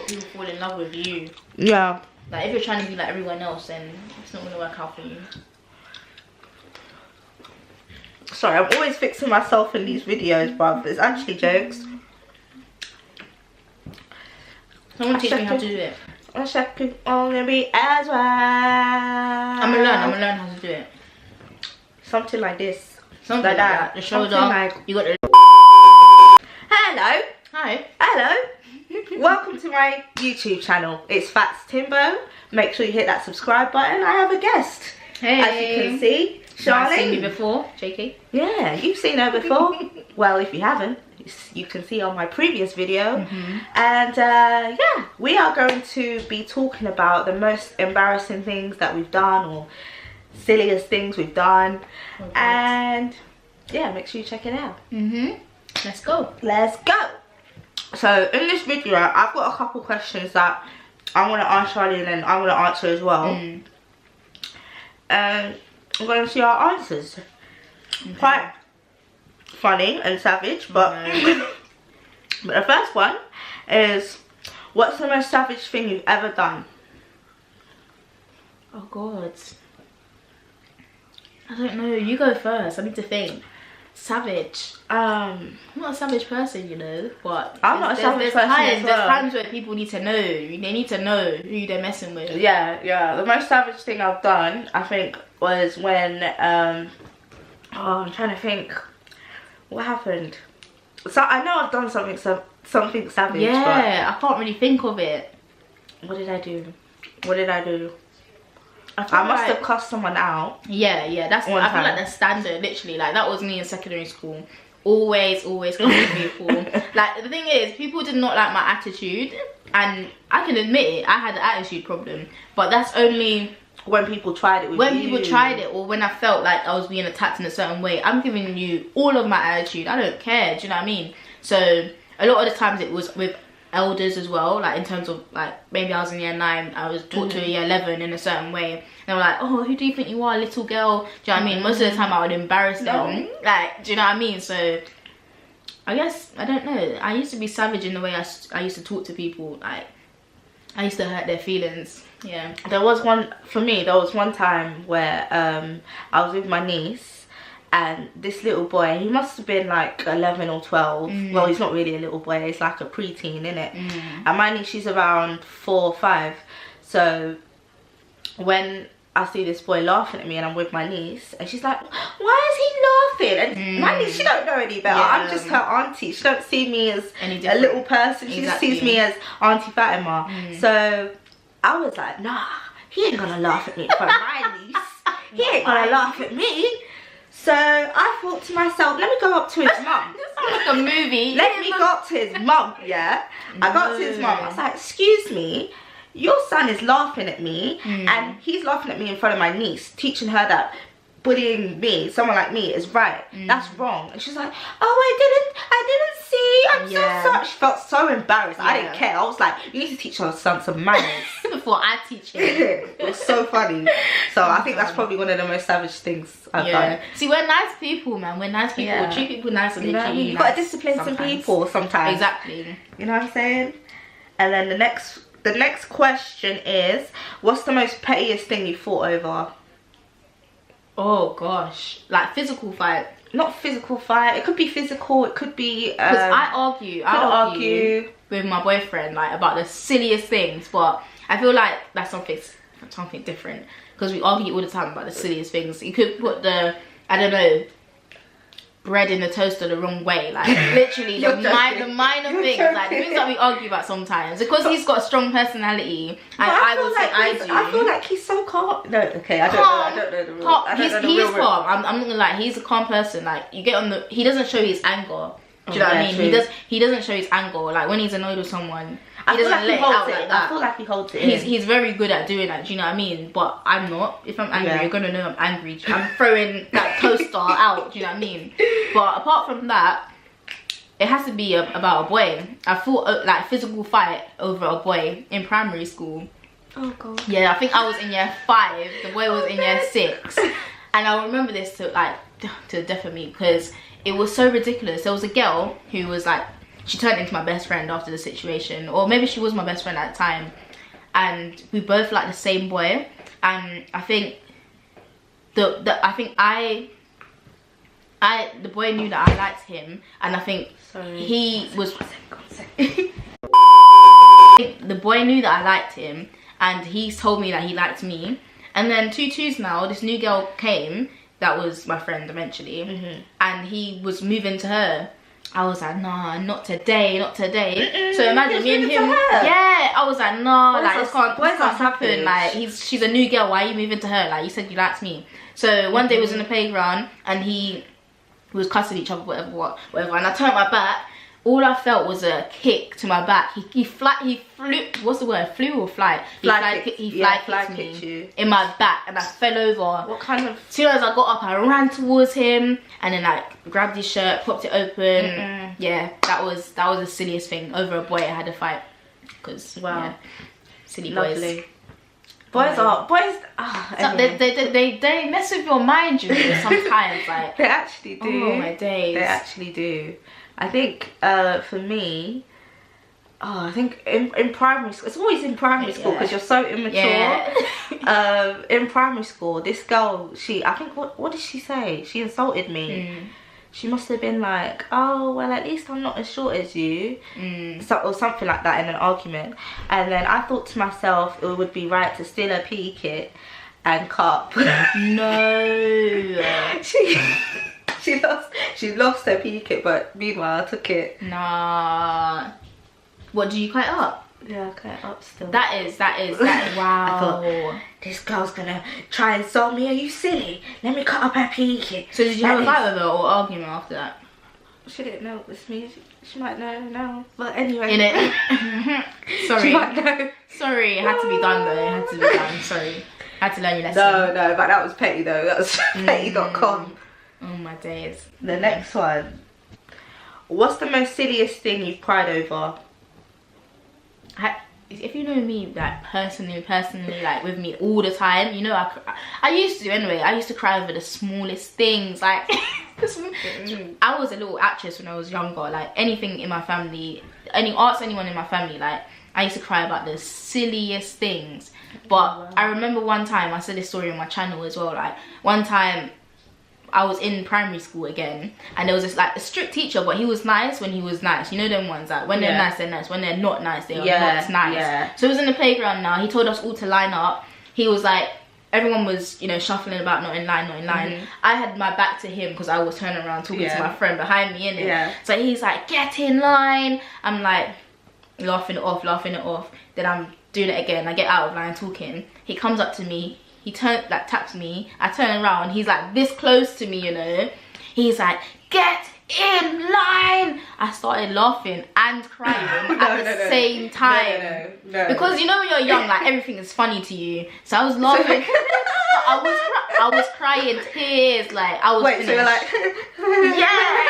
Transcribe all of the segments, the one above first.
hope people fall in love with you. Yeah. Like, if you're trying to be like everyone else, then it's not gonna work out for you. Sorry, I'm always fixing myself in these videos, bruv. It's actually jokes. Someone teach me how to do it. I can only be as well. I'm gonna learn how to do it. Something like this. Something like that. The shoulder. Like... You got the. Hello. Hi. Hello. Welcome to my YouTube channel. It's Fats Timbo. Make sure you hit that subscribe button. I have a guest. Hey. As you can see, Charlie. I've seen me before, JK. Yeah, you've seen her before. Well, if you haven't, you can see on my previous video. And yeah, we are going to be talking about the most embarrassing things that we've done, or silliest things we've done. Okay. And yeah, make sure you check it out. Let's go. Let's go. So in this video, I've got a couple questions that I want to ask Charlie, and then I want to answer as well. And we're going to see our answers. Quite funny and savage, but but the first one is, what's the most savage thing you've ever done? Oh God, I don't know. You go first. I need to think. Savage. I'm not a savage person, you know, but I'm not a savage person as well. There's times where people need to know. They need to know who they're messing with. Yeah. The most savage thing I've done, I think, was when I'm trying to think. What happened? So I know I've done something savage. Yeah, I can't really think of it. What did I do? I must have cussed someone out. Yeah. That's. I feel like that's standard. Literally, like that was me in secondary school. Always cussing people. Like the thing is, people did not like my attitude, and I can admit it. I had an attitude problem, but that's only when people tried it with you. People tried it, or when I felt like I was being attacked in a certain way. I'm giving you all of my attitude. I don't care. Do you know what I mean? So a lot of the times it was with elders as well, like in terms of like maybe I was in year 9, I was taught to a year 11 in a certain way. They were like, oh, who do you think you are, little girl? Do you know what I mean? Most of the time I would embarrass them. Like, do you know what I mean? So I guess, I don't know, I used to be savage in the way I used to talk to people. Like, I used to hurt their feelings. Yeah. There was one time where I was with my niece, and this little boy, he must have been like 11 or 12. Well, he's not really a little boy, he's like a preteen, innit? And my niece, she's around 4 or 5. So when I see this boy laughing at me and I'm with my niece, and she's like, why is he laughing? And my niece, she don't know any better. I'm just her auntie. She don't see me as a little person. She just sees me as Auntie Fatima. So I was like, nah, he ain't gonna laugh at me in front of my niece. He ain't gonna laugh at me. So I thought to myself, let me go up to his mum. This sounds like a movie. Let me go up to his mum, yeah? I got up to his mum. I was like, excuse me, your son is laughing at me, and he's laughing at me in front of my niece, teaching her that bullying me, someone like me, is right. That's wrong. And she's like, oh, I didn't see. I'm so sorry. She felt so embarrassed. I didn't care. I was like, you need to teach your son some manners. Before I teach him. It was so funny. So I think that's probably one of the most savage things I've done. See, we're nice people, man. We're nice people. Treat people nice, and they treat you You've nice. got to discipline some people sometimes. Exactly. You know what I'm saying? And then the next question is, what's the most pettiest thing you fought over? Oh gosh, like physical fight. Not physical fight. It could be physical. It could be. Because I argue with my boyfriend like about the silliest things, but I feel like that's something different, because we argue all the time about the silliest things. You could put the, I don't know, bread in the toaster the wrong way, like literally the minor things, like the things that we argue about sometimes, because he's got a strong personality, and I feel like he's so calm. No, okay, I don't know the rule. He's calm. I'm not gonna lie, he's a calm person. Like, you get on the, he doesn't show his anger. Do you know what I mean? True. He doesn't show his anger. Like, when he's annoyed with someone, he doesn't let it out like that. I feel like he holds it in. He's very good at doing that, do you know what I mean? But I'm not. If I'm angry, you're gonna know I'm angry. I'm throwing that toaster out, do you know what I mean? But apart from that, it has to be about a boy. I fought like physical fight over a boy in primary school. Oh god. Yeah, I think I was in year 5. The boy was in year 6. And I remember this to the death of me, because it was so ridiculous. There was a girl who was like she turned into my best friend after the situation, or maybe she was my best friend at the time, and we both liked the same boy. And I think the boy knew that I liked him, and I think he was the boy knew that I liked him, and he told me that he liked me. And then 2 now, this new girl came that was my friend eventually, and he was moving to her. I was like, nah, not today, not today. So imagine me and him. Yeah, I was like, nah, like this can't happen. Like she's a new girl. Why are you moving to her? Like you said you liked me. So one day we was in the playground and we was cussing each other, whatever. And I turned my back. All I felt was a kick to my back. He flew. What's the word? Flew or fly? He fly kicked me in my back, and I fell over. What kind of? As soon as I got up, I ran towards him, and then like grabbed his shirt, popped it open. Yeah, that was the silliest thing. Over a boy, I had a fight. Cause yeah, silly Lovely. boys. Boys. Anyway. They mess with your mind, you know. Sometimes, like they actually do. Oh my days. They actually do. I think for me, I think in primary school, it's always in primary school because you're so immature. In primary school, this girl, I think, what did she say? She insulted me. She must have been like, oh, well, at least I'm not as short as you. Or something like that in an argument. And then I thought to myself, it would be right to steal her PE kit and cup. No. She lost her PE kit, but meanwhile I took it. Nah. What, did you cut it up? Yeah, I cut it up still. That is wow. I thought, this girl's gonna try and insult me. Are you silly? Let me cut up her PE kit. So did you have a fight with her or argument after that? She didn't know it was me. She might know. But anyway. In it. Sorry. She might know. Sorry, it had to be done though. It had to be done. Sorry. I had to learn your lesson. No, but that was petty though. That was petty.com. Oh my days. The next one. What's the most silliest thing you've cried over? If you know me, like personally, like with me all the time, you know I used to anyway. I used to cry over the smallest things. Like I was a little actress when I was younger. Like anything in my family, anyone in my family, like I used to cry about the silliest things. But I remember one time, I said this story on my channel as well. Like one time, I was in primary school again, and there was this like a strict teacher, but he was nice when he was nice. You know them ones that when they're nice, they're nice. When they're not nice, they are not nice. Yeah. So it was in the playground now. He told us all to line up. He was like, everyone was, you know, shuffling about, not in line. I had my back to him because I was turning around talking to my friend behind me, innit? So he's like, get in line. I'm like laughing it off. Then I'm doing it again. I get out of line talking. He comes up to me. He taps me. I turn around. He's like this close to me, you know. He's like, get in line. I started laughing and crying at the same time. No. Because you know when you're young, like everything is funny to you. So I was laughing. I was crying tears. Like I was. Wait, so you're like, yeah.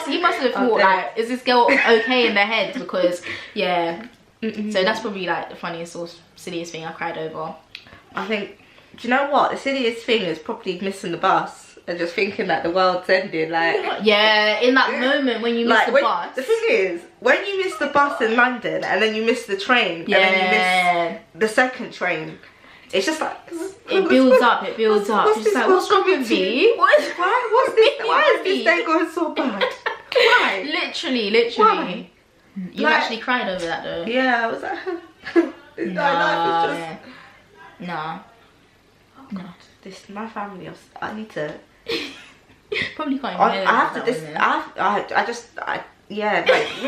He must have thought like, is this girl okay in their head? Because yeah. So that's probably like the funniest or silliest thing I cried over. I think, do you know what? The silliest thing is probably missing the bus and just thinking that the world's ending. Like, yeah, in that moment when you miss the bus. The thing is, when you miss the bus in London and then you miss the train and then you miss the second train, it's just like it builds up. It's just like, what's wrong with me? Why is this day going so bad? Why? Literally. Why? You actually cried over that though. Yeah, I was like, nah. Oh God, my family. I need to. Probably can't even hear like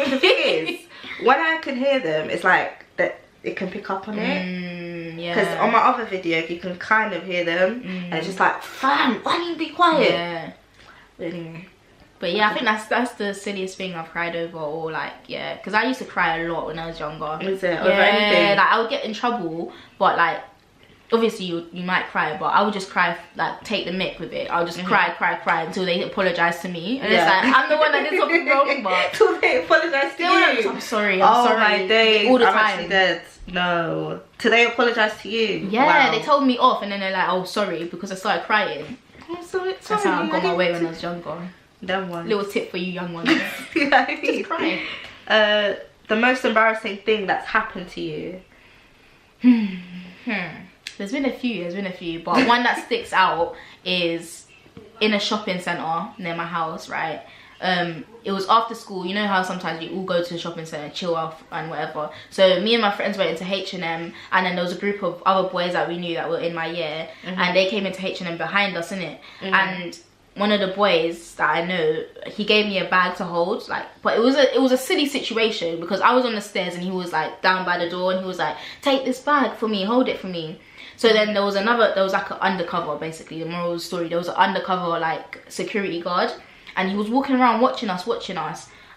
the thing is, when I can hear them, it's like that it can pick up on it. Because on my other video, you can kind of hear them, and it's just like, fam, why don't you be quiet? Yeah. But anyway. But yeah, I think that's the silliest thing I've cried over, or like, yeah, because I used to cry a lot when I was younger. Is it? Over anything? Like I would get in trouble, but like, obviously you might cry, but I would just cry, like take the mick with it. I'll just cry until they apologise to me, and it's like I'm the one that did something wrong, but till they apologise to you. I'm sorry. Oh my days, all the time. Actually dead. No, till they apologise to you. Yeah, they told me off, and then they're like, oh sorry, because I started crying. I'm sorry. That's how I got my way when I was younger. Them ones. Little tip for you young ones. Yeah, Just crying. The most embarrassing thing that's happened to you. There's been a few, but one that sticks out is in a shopping centre near my house, right? It was after school. You know how sometimes you all go to the shopping centre, chill off and whatever. So me and my friends went into H&M, and then there was a group of other boys that we knew that were in my year, and they came into H&M behind us, innit? And one of the boys that I know, he gave me a bag to hold, like, but it was a silly situation because I was on the stairs and he was like down by the door, and he was like, take this bag for me, hold it for me. So then there was like an undercover, basically, the moral of the story, there was an undercover like security guard, and he was walking around watching us,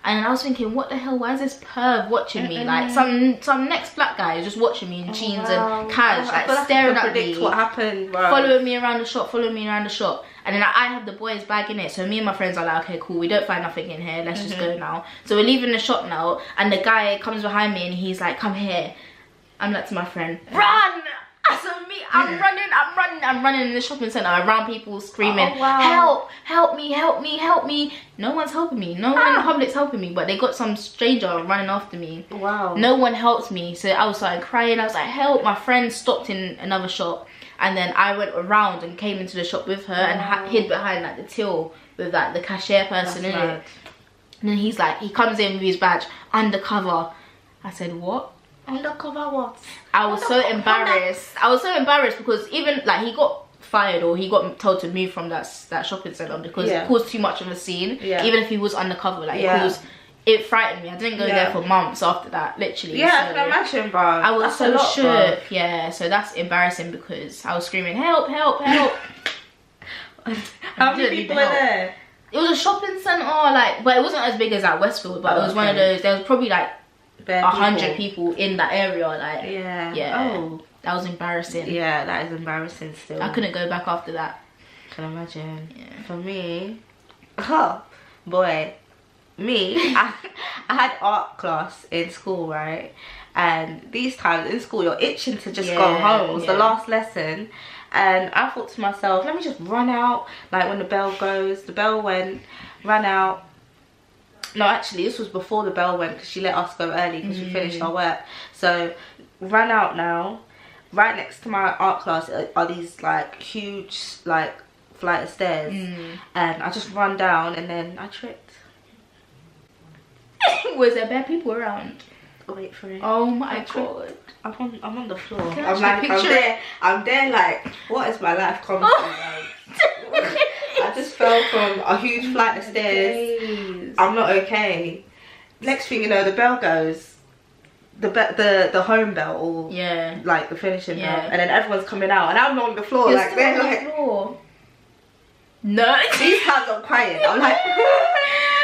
and I was thinking, what the hell, why is this perv watching me? Like some next black guy is just watching me in jeans and cash, like staring at me, what happened, bro. following me around the shop. And then I have the boys' bag in it, so me and my friends are like, okay, cool, we don't find nothing in here, let's just go now. So we're leaving the shop now, and the guy comes behind me and he's like, come here. I'm like to my friend, run! So me, I'm running in the shopping centre around people screaming, help me. No one's helping me, no one in the public's helping me, but they got some stranger running after me. Wow. No one helped me, so I was like crying, I was like, help. My friend stopped in another shop, and then I went around and came into the shop with her and hid behind like the till with like the cashier person in it. And then he's like, he comes in with his badge, undercover. I said, what? Undercover what? I was so embarrassed. I was so embarrassed because even like he got fired or he got told to move from that shopping centre because it caused too much of a scene. Even if he was undercover, like it frightened me. I didn't go there for months after that, literally. Yeah, so, I can imagine, bro. I was that's so shook. Bro. Yeah, so that's embarrassing because I was screaming, help, help, help. How many people were there? It was a shopping centre, like, but it wasn't as big as like Westfield, but it was one of those. There was probably like 100 people in that area, like. Yeah. Oh, that was embarrassing. Yeah, that is embarrassing still. I couldn't go back after that. Can imagine. Yeah. For me, oh boy, I had art class in school, right? And these times in school, you're itching to just go home. It was the last lesson. And I thought to myself, let me just run out. Like when the bell goes, the bell went, ran out. No, actually, this was before the bell went because she let us go early because we finished our work. So, ran out now. Right next to my art class are these like huge like flight of stairs. And I just run down and then I tripped. Was there bad people around? Wait for it. Oh my god. I'm on the floor. I'm like, I'm there like, what is my life come to? I just fell from a huge flight of stairs. I'm not okay. Next thing you know, the bell goes. The home bell or like the finishing bell, and then everyone's coming out and I'm on the floor. You're like they're on the floor. No, these hands are crying. I'm like,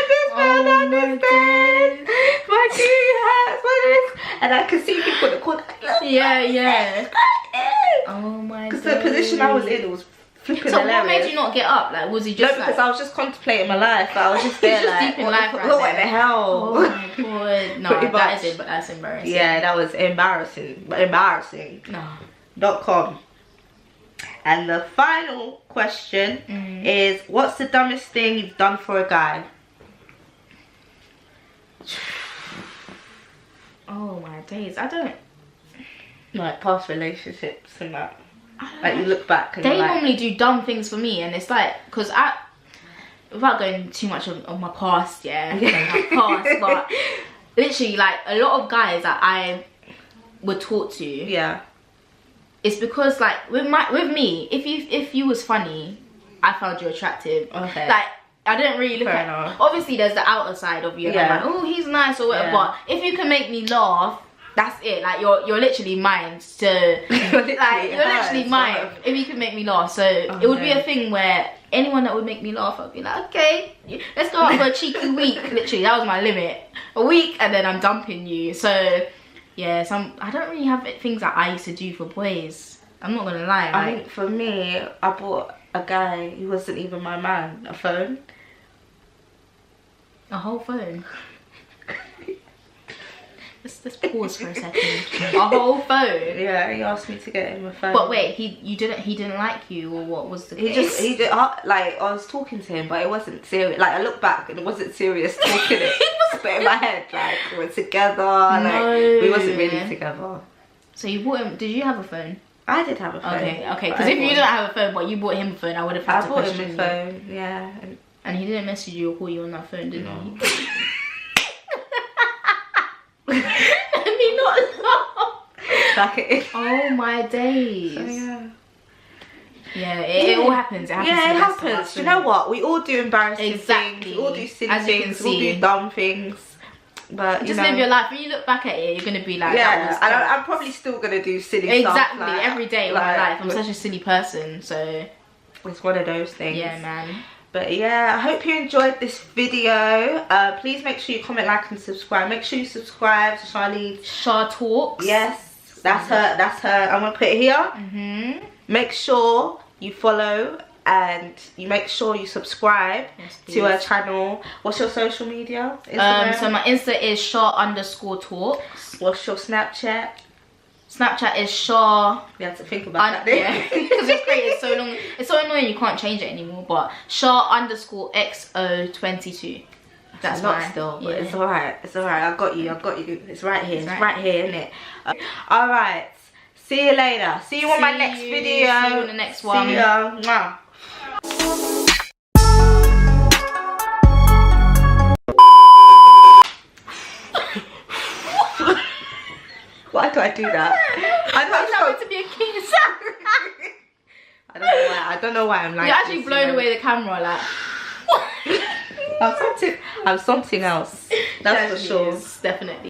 this fell down the stairs. My knee hurts. And I could see people in the corner. Yeah. Oh my god. Because the position I was in was flipping so hilarious. What made you not get up? Like, was he just no, because I was just contemplating my life. I was just there like, deep in life right what the hell? Oh my god. No, that is it, but that's embarrassing. Yeah, that was embarrassing. But embarrassing. No. .com. And the final question is, what's the dumbest thing you've done for a guy? Oh my days, I don't. Like past relationships and that. Like you look back and they like, normally do dumb things for me, and it's like, because without going too much of my past, but literally like a lot of guys that I were taught to, it's because like with me, if you was funny, I found you attractive. Okay. Like I didn't really look at. Obviously, there's the outer side of you. Like, oh, he's nice or whatever. But if you can make me laugh, that's it. Like you're literally mine to. you're literally mine if you can make me laugh. So it would be a thing where anyone that would make me laugh, I'd be like, okay, let's go out for a cheeky week. Literally, that was my limit. A week, and then I'm dumping you. So yeah, I don't really have things that I used to do for boys. I'm not gonna lie. I think for me, I bought a guy who wasn't even my man a phone. A whole phone. Let's pause for a second. Our whole phone. Yeah, he asked me to get him a phone. But wait, he didn't like you, or what was the case? He did like I was talking to him, but it wasn't serious. Like I look back and it wasn't serious talking. But in my head, like we're together. Like we wasn't really together. So you bought him? Did you have a phone? I did have a phone. Okay. Because if you didn't have a phone, but you bought him a phone, I would have had to question him a phone. Yeah. And he didn't message you or call you on that phone, did he? Let me not laugh. Oh my days. So, yeah, it all happens. It happens. You know what? We all do embarrassing things. We all do silly things. We all do dumb things. But just live your life. When you look back at it, you're gonna be like, yeah. And I'm probably still gonna do silly stuff. Exactly. Every day of my life. I'm such a silly person. So it's one of those things. Yeah, man. But yeah, I hope you enjoyed this video. Please make sure you comment, like, and subscribe. Make sure you subscribe to Charlene. Char Talks. Yes, that's her. I'm gonna put it here. Make sure you follow and you make sure you subscribe to her channel. What's your social media? Instagram? So my Insta is Char_Talks. What's your Snapchat? Snapchat is Char. You have to think about that. Yeah, because it's created so long. It's so annoying you can't change it anymore. But Char_XO22. That's mine. Still, but it's alright. It's alright. I got you. It's right here. It's right here, isn't it? Alright. See you later. See you on my next video. See you on the next one. See ya. Mwah. Why do I do that? I want to be a king. I don't know why. I don't know why I'm like. You're actually blown away the camera, like. I'm something else. That's for sure. Definitely.